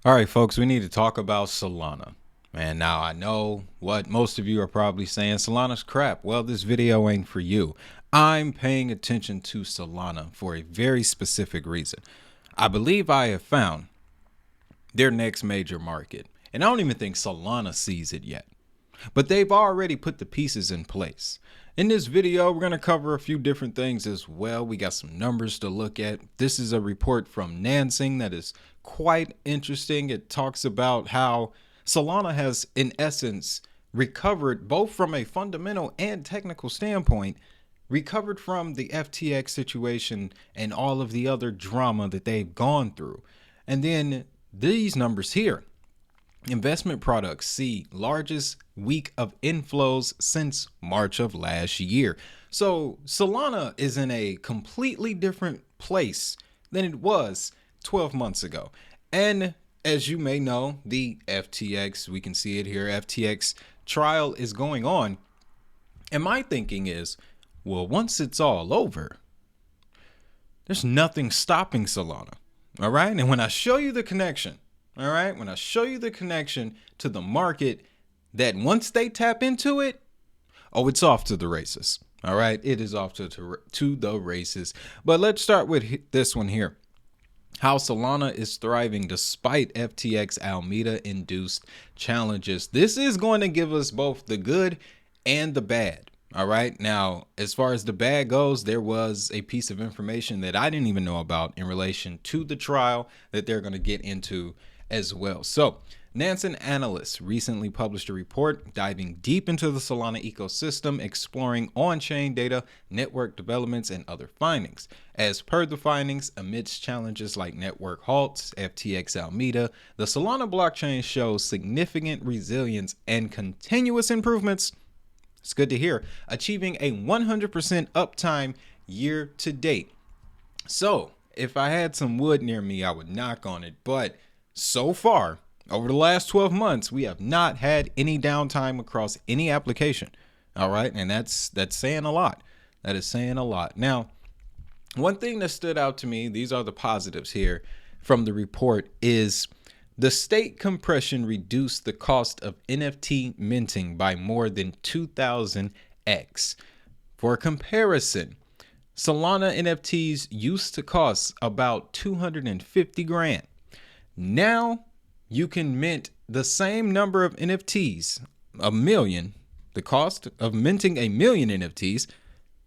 All right, folks, we need to talk about Solana. And now I know what most of you are probably saying, Solana's crap. Well, this video ain't for you. I'm paying attention to Solana for a very specific reason. I believe I have found their next major market. And I don't even think Solana sees it yet. But they've already put the pieces in place. In this video, we're going to cover a few different things as well. We got some numbers to look at. This is a report from Nansing that is quite interesting. It talks about how Solana has, in essence, recovered both from a fundamental and technical standpoint, recovered from the FTX situation and all of the other drama that they've gone through. And then these numbers here. Investment products see largest week of inflows since March of last year. So Solana is in a completely different place than it was 12 months ago. And as you may know, the FTX, we can see it here, FTX trial is going on. And my thinking is, well, once it's all over, there's nothing stopping Solana. All right. And when I show you the connection, all right, when I show you the connection to the market, that once they tap into it, oh, it's off to the races. All right, it is off to the races. But let's start with this one here. How Solana is thriving despite FTX Alameda induced challenges. This is going to give us both the good and the bad. All right. Now, as far as the bad goes, there was a piece of information that I didn't even know about in relation to the trial that they're going to get into as well. So Nansen analysts recently published a report diving deep into the Solana ecosystem, exploring on-chain data, network developments, and other findings. As per the findings, amidst challenges like network halts, FTX Alameda, the Solana blockchain shows significant resilience and continuous improvements. It's good to hear, achieving a 100% uptime year to date. So if I had some wood near me, I would knock on it, but so far, over the last 12 months, we have not had any downtime across any application. All right. And that's saying a lot. That is saying a lot. Now, one thing that stood out to me, these are the positives here from the report, is the state compression reduced the cost of NFT minting by more than 2,000x. For comparison, Solana NFTs used to cost about 250 grand. Now you can mint the same number of NFTs, a million, the cost of minting a million NFTs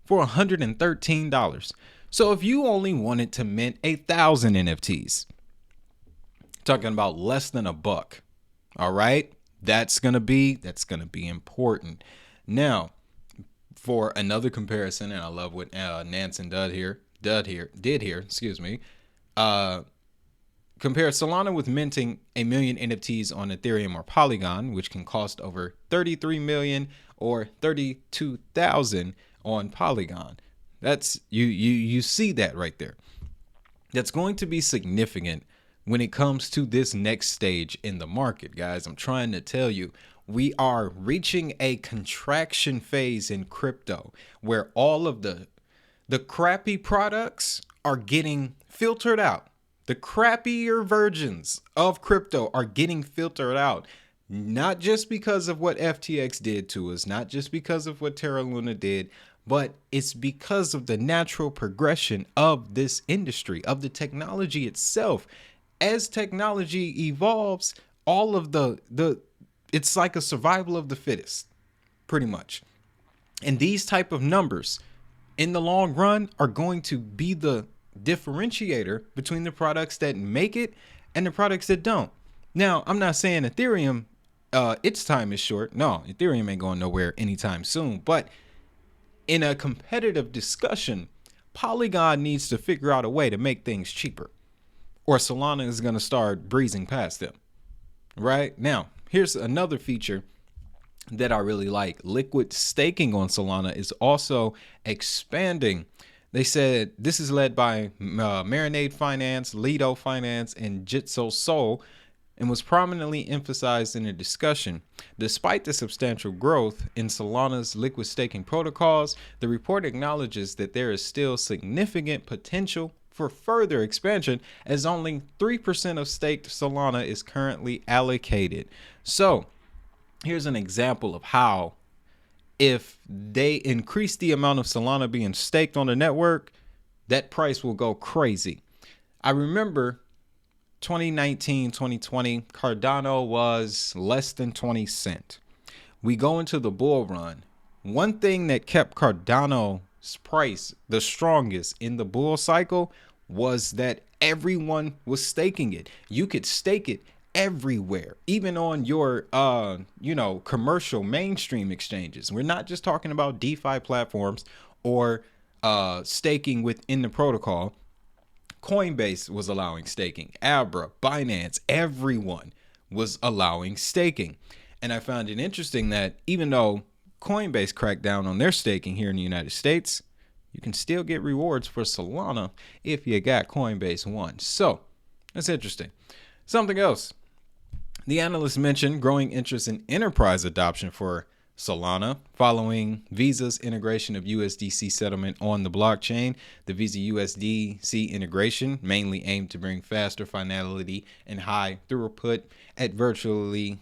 for $113. So if you only wanted to mint 1,000 NFTs, talking about less than $1, all right, that's gonna be important. Now, for another comparison, and I love what Nansen did here, excuse me. Compare Solana with minting a million NFTs on Ethereum or Polygon, which can cost over 33 million or 32,000 on Polygon. That's you see that right there. That's going to be significant when it comes to this next stage in the market, guys. I'm trying to tell you, we are reaching a contraction phase in crypto where all of the crappy products are getting filtered out. The crappier versions of crypto are getting filtered out, not just because of what FTX did to us, not just because of what Terra Luna did, but it's because of the natural progression of this industry, of the technology itself. As technology evolves, all of it's like a survival of the fittest, pretty much. And these type of numbers in the long run are going to be the differentiator between the products that make it and the products that don't. Now, I'm not saying Ethereum, its time is short. No, Ethereum ain't going nowhere anytime soon. But in a competitive discussion, Polygon needs to figure out a way to make things cheaper, or Solana is going to start breezing past them. Right now, here's another feature that I really like. Liquid staking on Solana is also expanding. They said this is led by Marinade Finance, Lido Finance, and Jitso Soul, and was prominently emphasized in the discussion. Despite the substantial growth in Solana's liquid staking protocols, the report acknowledges that there is still significant potential for further expansion, as only 3% of staked Solana is currently allocated. So here's an example of how, if they increase the amount of Solana being staked on the network, that price will go crazy. I remember 2019, 2020, Cardano was less than 20 cents. We go into the bull run. One thing that kept Cardano's price the strongest in the bull cycle was that everyone was staking it. You could stake it everywhere, even on your commercial mainstream exchanges. We're not just talking about DeFi platforms or staking within the protocol. Coinbase was allowing staking. Abra, Binance, everyone was allowing staking. And I found it interesting that even though Coinbase cracked down on their staking here in the United States, you can still get rewards for Solana if you got Coinbase One. So that's interesting. Something else. The analyst mentioned growing interest in enterprise adoption for Solana following Visa's integration of USDC settlement on the blockchain. The Visa USDC integration mainly aimed to bring faster finality and high throughput at virtually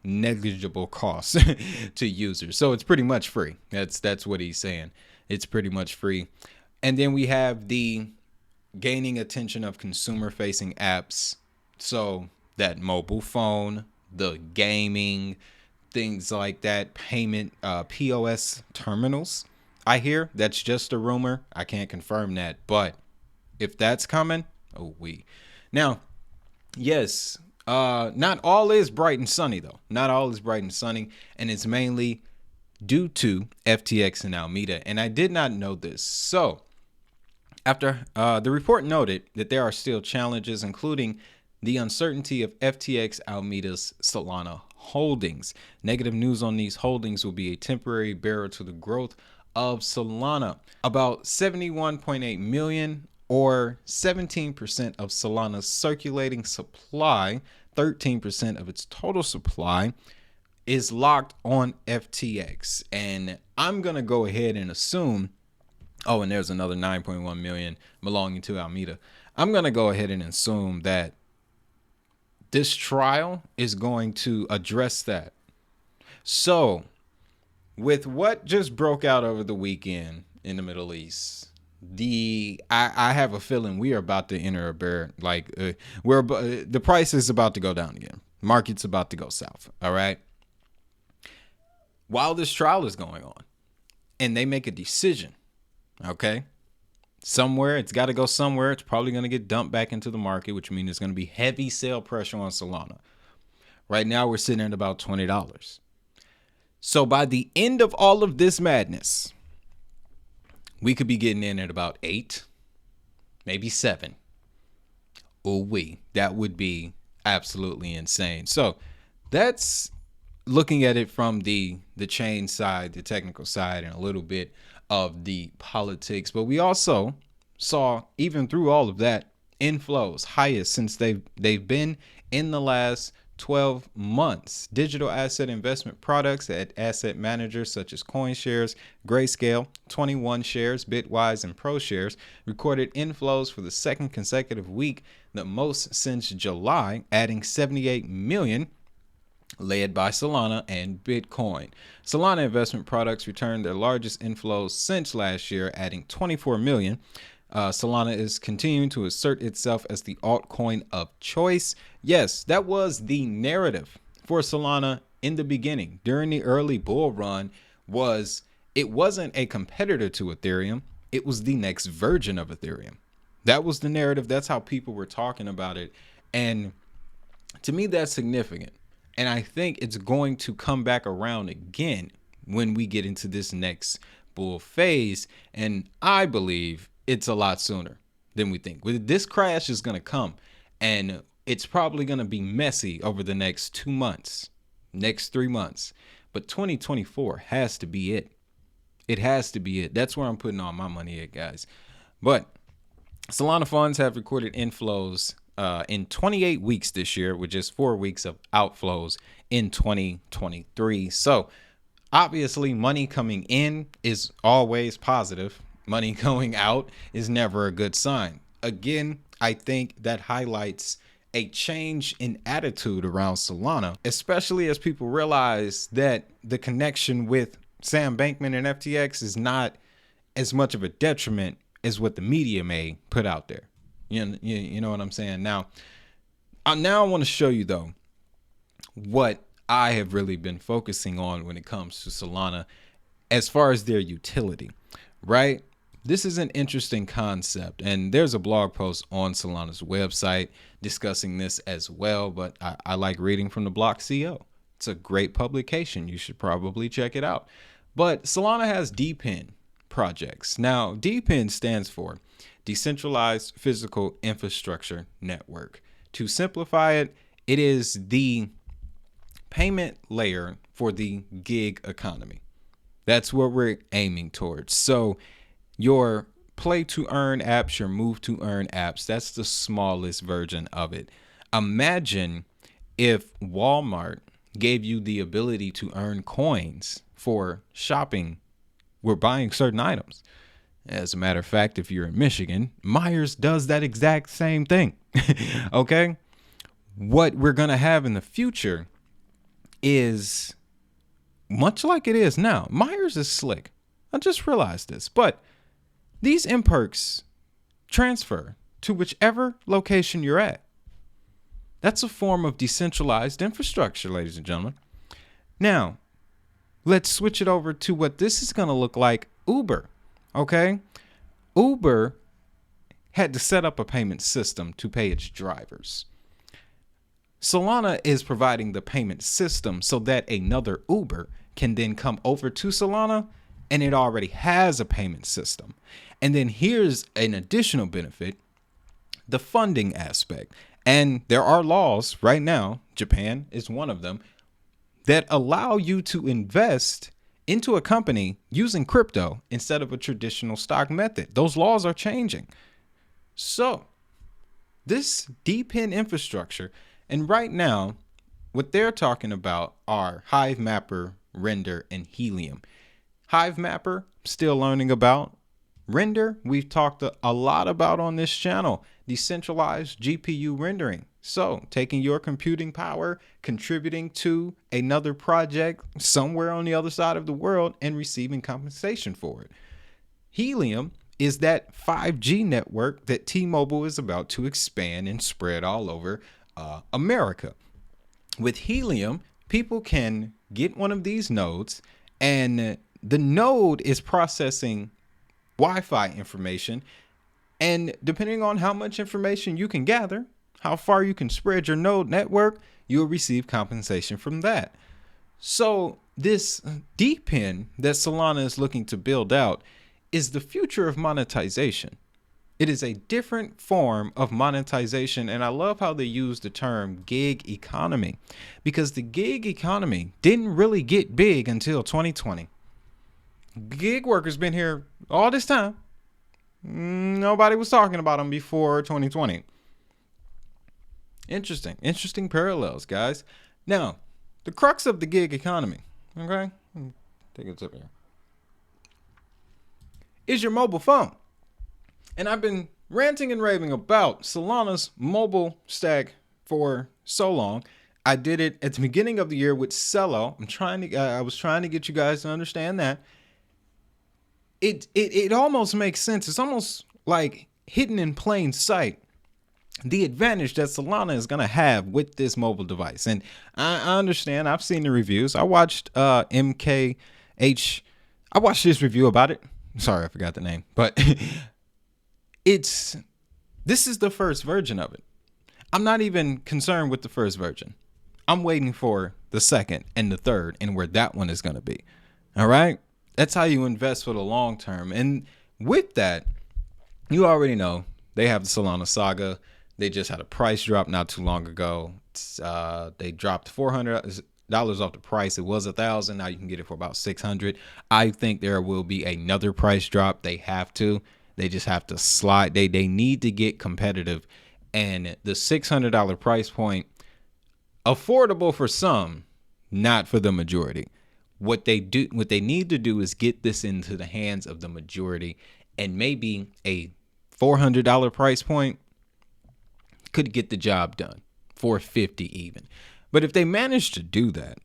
negligible costs to users. So it's pretty much free. That's what he's saying. It's pretty much free. And then we have the gaining attention of consumer facing apps. So that mobile phone, the gaming, things like that, payment, POS terminals. I hear that's just a rumor. I can't confirm that, but if that's coming, now, yes, not all is bright and sunny though. Not all is bright and sunny, and it's mainly due to FTX and Alameda. And I did not know this. So after the report noted that there are still challenges, including the uncertainty of FTX Alameda's Solana holdings. Negative news on these holdings will be a temporary barrier to the growth of Solana. About 71.8 million or 17% of Solana's circulating supply, 13% of its total supply, is locked on FTX. And I'm going to go ahead and assume, and there's another 9.1 million belonging to Alameda. I'm going to go ahead and assume that this trial is going to address that. So with what just broke out over the weekend in the Middle East, I have a feeling we are about to enter a bear. The price is about to go down again. Market's about to go south. All right. While this trial is going on and they make a decision, okay, somewhere it's got to go somewhere. It's probably going to get dumped back into the market, which means there's going to be heavy sell pressure on Solana. Right now we're sitting at about $20. So by the end of all of this madness, we could be getting in at about 8, maybe 7. That would be absolutely insane. So that's looking at it from the chain side, the technical side, and a little bit of the politics. But we also saw, even through all of that, inflows highest since they've been in the last 12 months. Digital asset investment products at asset managers such as CoinShares, Grayscale, 21 Shares, Bitwise, and ProShares recorded inflows for the second consecutive week, the most since July, adding 78 million, led by Solana and Bitcoin. Solana investment products returned their largest inflows since last year, adding 24 million. Solana is continuing to assert itself as the altcoin of choice. Yes, that was the narrative for Solana in the beginning. During the early bull run, it wasn't a competitor to Ethereum. It was the next version of Ethereum. That was the narrative. That's how people were talking about it. And to me, that's significant. And I think it's going to come back around again when we get into this next bull phase. And I believe it's a lot sooner than we think. This crash is going to come, and it's probably going to be messy over the next 2 months, next 3 months. But 2024 has to be it. It has to be it. That's where I'm putting all my money at, guys. But Solana funds have recorded inflows in 28 weeks this year, with just 4 weeks of outflows in 2023. So obviously money coming in is always positive. Money going out is never a good sign. again, I think that highlights a change in attitude around Solana, especially as people realize that the connection with Sam Bankman and FTX is not as much of a detriment as what the media may put out there. You know what I'm saying? Now I want to show you though what I have really been focusing on when it comes to Solana as far as their utility, right? This is an interesting concept, and there's a blog post on Solana's website discussing this as well, but I like reading from the Block CO. It's a great publication. You should probably check it out. But Solana has DPIN projects. Now, DPIN stands for Decentralized Physical Infrastructure Network. To simplify it, it is the payment layer for the gig economy. That's what we're aiming towards. So your play to earn apps, your move to earn apps, that's the smallest version of it. Imagine if Walmart gave you the ability to earn coins for shopping, we're buying certain items. As a matter of fact, if you're in Michigan, Myers does that exact same thing. Okay? What we're going to have in the future is much like it is now. Myers is slick. I just realized this. But these imperks transfer to whichever location you're at. That's a form of decentralized infrastructure, ladies and gentlemen. Now, let's switch it over to what this is going to look like. Uber. Okay? Uber had to set up a payment system to pay its drivers. Solana is providing the payment system so that another Uber can then come over to Solana and it already has a payment system. And then here's an additional benefit, the funding aspect. And there are laws right now, Japan is one of them, that allow you to invest into a company using crypto instead of a traditional stock method. Those laws are changing. So this DPIN infrastructure, and right now, what they're talking about are Hive Mapper, Render, and Helium. Hive Mapper, still learning about. Render, we've talked a lot about on this channel. Decentralized GPU rendering. So taking your computing power, contributing to another project somewhere on the other side of the world and receiving compensation for it. Helium is that 5G network that T-Mobile is about to expand and spread all over America. With Helium, people can get one of these nodes, and the node is processing Wi-Fi information, and depending on how much information you can gather, how far you can spread your node network, you'll receive compensation from that. So this DPIN that Solana is looking to build out is the future of monetization. It is a different form of monetization, and I love how they use the term gig economy, because the gig economy didn't really get big until 2020. Gig workers been here all this time. Nobody was talking about them before 2020. Interesting parallels, guys. Now, the crux of the gig economy, okay? Take a sip here. Is your mobile phone. And I've been ranting and raving about Solana's mobile stack for so long. I did it at the beginning of the year with Cello. I was trying to get you guys to understand that. It almost makes sense. It's almost like hidden in plain sight the advantage that Solana is going to have with this mobile device. And I understand. I've seen the reviews. I watched MKH. I watched this review about it. Sorry, I forgot the name. But this is the first version of it. I'm not even concerned with the first version. I'm waiting for the second and the third and where that one is going to be. All right. That's how you invest for the long term. And with that, you already know they have the Solana saga. They just had a price drop not too long ago. They dropped $400 off the price. It was $1,000. Now you can get it for about $600. I think there will be another price drop. They have to. They just have to slide. They need to get competitive. And the $600 price point, affordable for some, not for the majority. What they need to do is get this into the hands of the majority, and maybe a $400 price point could get the job done. $450 even. But if they manage to do that,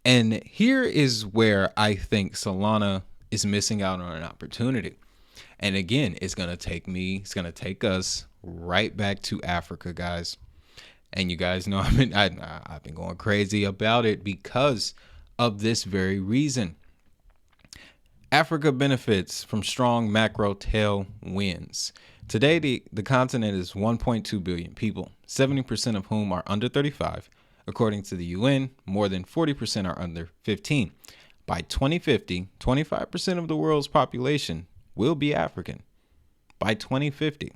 and here is where I think Solana is missing out on an opportunity. And again, it's going to take us right back to Africa, guys. And you guys know I've been going crazy about it because of this very reason. Africa benefits from strong macro tailwinds. Today, the continent is 1.2 billion people, 70% of whom are under 35. According to the UN, more than 40% are under 15. By 2050, 25% of the world's population will be African. By 2050.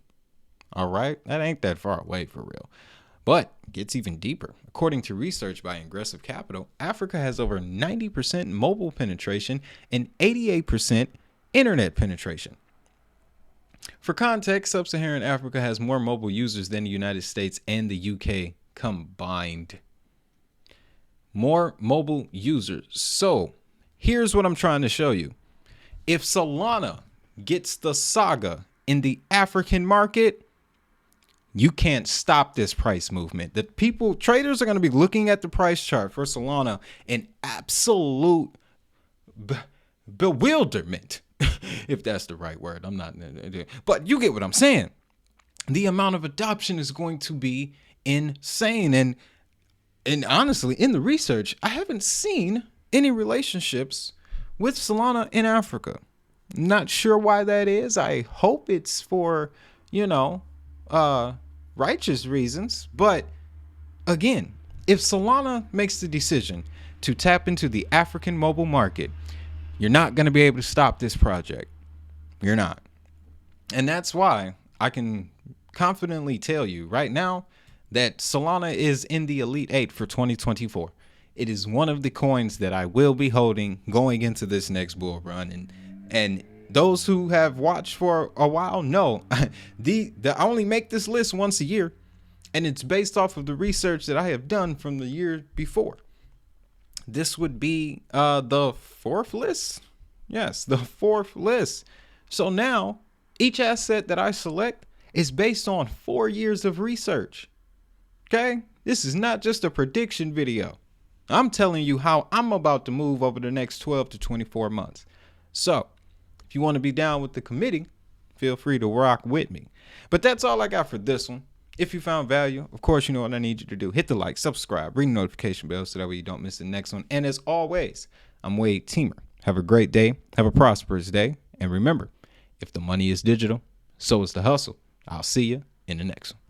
All right? That ain't that far away for real. But it gets even deeper. According to research by Ingressive Capital, Africa has over 90% mobile penetration and 88% internet penetration. For context, Sub-Saharan Africa has more mobile users than the United States and the UK combined. More mobile users. So here's what I'm trying to show you. If Solana gets the saga in the African market, you can't stop this price movement. The traders are going to be looking at the price chart for Solana in absolute bewilderment, if that's the right word. I'm not, but you get what I'm saying. The amount of adoption is going to be insane. And honestly, in the research, I haven't seen any relationships with Solana in Africa. Not sure why that is. I hope it's for, righteous reasons. But again, if Solana makes the decision to tap into the African mobile market, you're not going to be able to stop this project. You're not. And that's why I can confidently tell you right now that Solana is in the Elite 8 for 2024. It is one of the coins that I will be holding going into this next bull run. And those who have watched for a while know I only make this list once a year, and it's based off of the research that I have done from the year before. This would be the fourth list. Yes, the fourth list. So now each asset that I select is based on 4 years of research. Okay, this is not just a prediction video. I'm telling you how I'm about to move over the next 12 to 24 months. So if you want to be down with the committee, feel free to rock with me. But that's all I got for this one. If you found value, of course, you know what I need you to do. Hit the like, subscribe, ring the notification bell so that way you don't miss the next one. And as always, I'm Wade Teamer. Have a great day. Have a prosperous day. And remember, if the money is digital, so is the hustle. I'll see you in the next one.